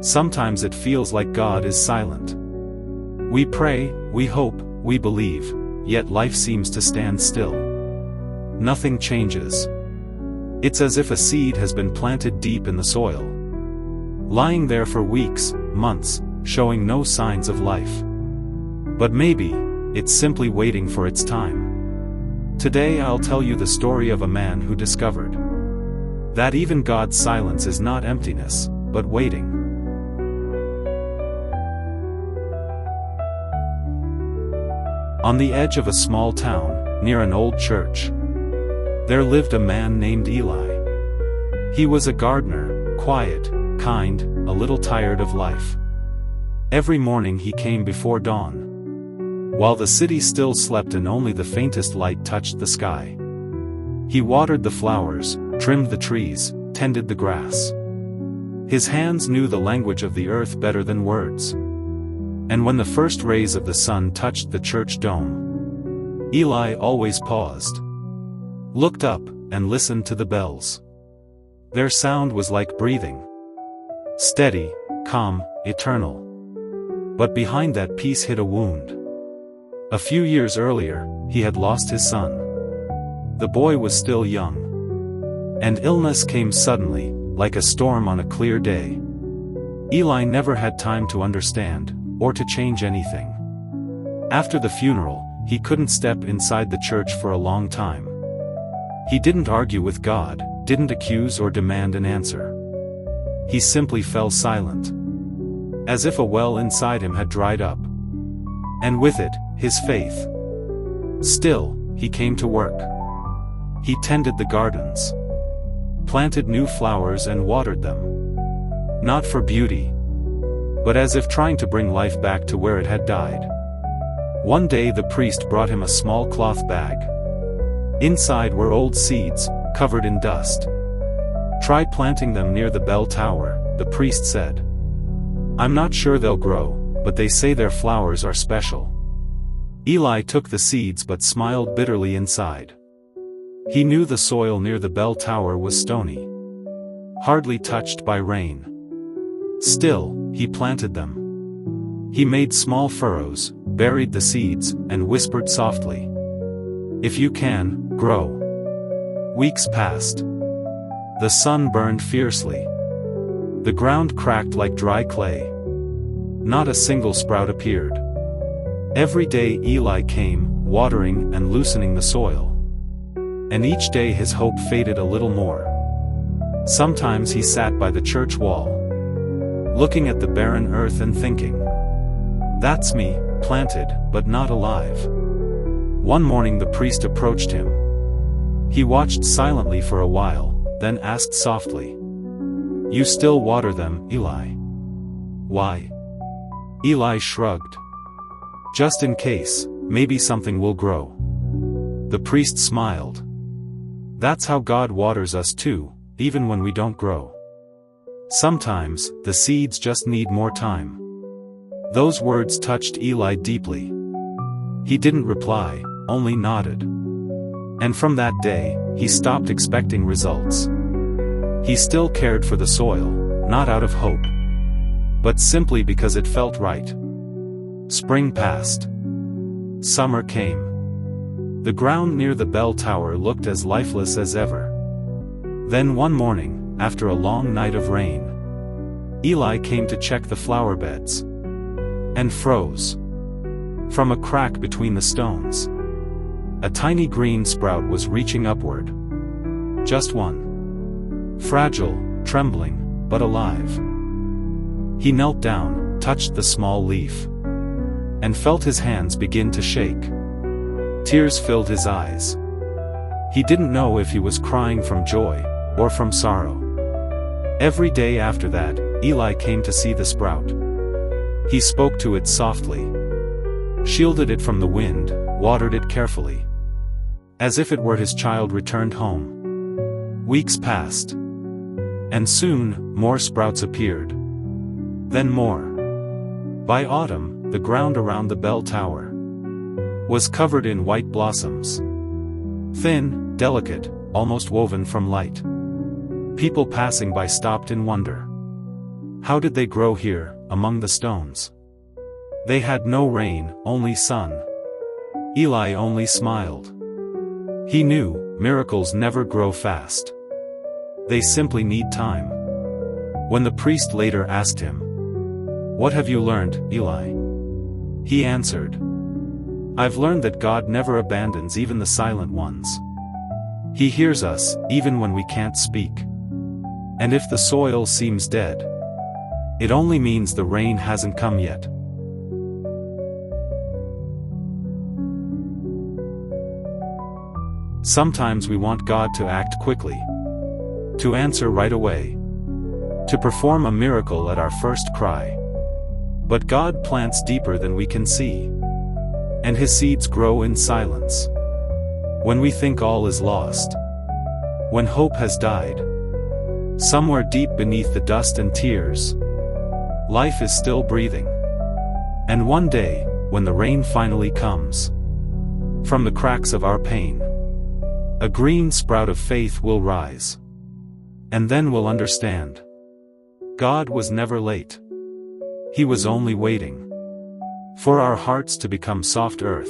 Sometimes it feels like God is silent. We pray, we hope, we believe, yet life seems to stand still. Nothing changes. It's as if a seed has been planted deep in the soil, lying there for weeks, months, showing no signs of life. But maybe it's simply waiting for its time. Today I'll tell you the story of a man who discovered that even God's silence is not emptiness, but waiting. On the edge of a small town, near an old church, there lived a man named Eli. He was a gardener, quiet, kind, a little tired of life. Every morning he came before dawn, while the city still slept and only the faintest light touched the sky. He watered the flowers, trimmed the trees, tended the grass. His hands knew the language of the earth better than words. And when the first rays of the sun touched the church dome, Eli always paused, looked up, and listened to the bells. Their sound was like breathing. Steady, calm, eternal. But behind that peace hid a wound. A few years earlier, he had lost his son. The boy was still young. And illness came suddenly, like a storm on a clear day. Eli never had time to understand, or to change anything. After the funeral, he couldn't step inside the church for a long time. He didn't argue with God, didn't accuse or demand an answer. He simply fell silent, as if a well inside him had dried up. And with it, his faith. Still, he came to work. He tended the gardens, planted new flowers and watered them. Not for beauty, but as if trying to bring life back to where it had died. One day the priest brought him a small cloth bag. Inside were old seeds, covered in dust. "Try planting them near the bell tower," the priest said. "I'm not sure they'll grow, but they say their flowers are special." Eli took the seeds but smiled bitterly inside. He knew the soil near the bell tower was stony, hardly touched by rain. Still, he planted them. He made small furrows, buried the seeds, and whispered softly, "If you can, grow." Weeks passed. The sun burned fiercely. The ground cracked like dry clay. Not a single sprout appeared. Every day Eli came, watering and loosening the soil. And each day his hope faded a little more. Sometimes he sat by the church wall, looking at the barren earth and thinking, "That's me, planted, but not alive." One morning the priest approached him. He watched silently for a while, then asked softly, "You still water them, Eli?" "Why?" Eli shrugged. "Just in case, maybe something will grow." The priest smiled. "That's how God waters us too, even when we don't grow. Sometimes, the seeds just need more time." Those words touched Eli deeply. He didn't reply, only nodded. And from that day, he stopped expecting results. He still cared for the soil, not out of hope, but simply because it felt right. Spring passed. Summer came. The ground near the bell tower looked as lifeless as ever. Then one morning, after a long night of rain, Eli came to check the flower beds, and froze. From a crack between the stones, a tiny green sprout was reaching upward. Just one. Fragile, trembling, but alive. He knelt down, touched the small leaf, and felt his hands begin to shake. Tears filled his eyes. He didn't know if he was crying from joy, or from sorrow. Every day after that, Eli came to see the sprout. He spoke to it softly, shielded it from the wind, watered it carefully, as if it were his child returned home. Weeks passed. And soon, more sprouts appeared. Then more. By autumn, the ground around the bell tower was covered in white blossoms. Thin, delicate, almost woven from light. People passing by stopped in wonder. How did they grow here, among the stones? They had no rain, only sun. Eli only smiled. He knew, miracles never grow fast. They simply need time. When the priest later asked him, "What have you learned, Eli?" he answered, "I've learned that God never abandons even the silent ones. He hears us, even when we can't speak. And if the soil seems dead, it only means the rain hasn't come yet." Sometimes we want God to act quickly, to answer right away, to perform a miracle at our first cry. But God plants deeper than we can see, and His seeds grow in silence. When we think all is lost, when hope has died, somewhere deep beneath the dust and tears, life is still breathing. And one day, when the rain finally comes, from the cracks of our pain, a green sprout of faith will rise. And then we'll understand. God was never late. He was only waiting for our hearts to become soft earth.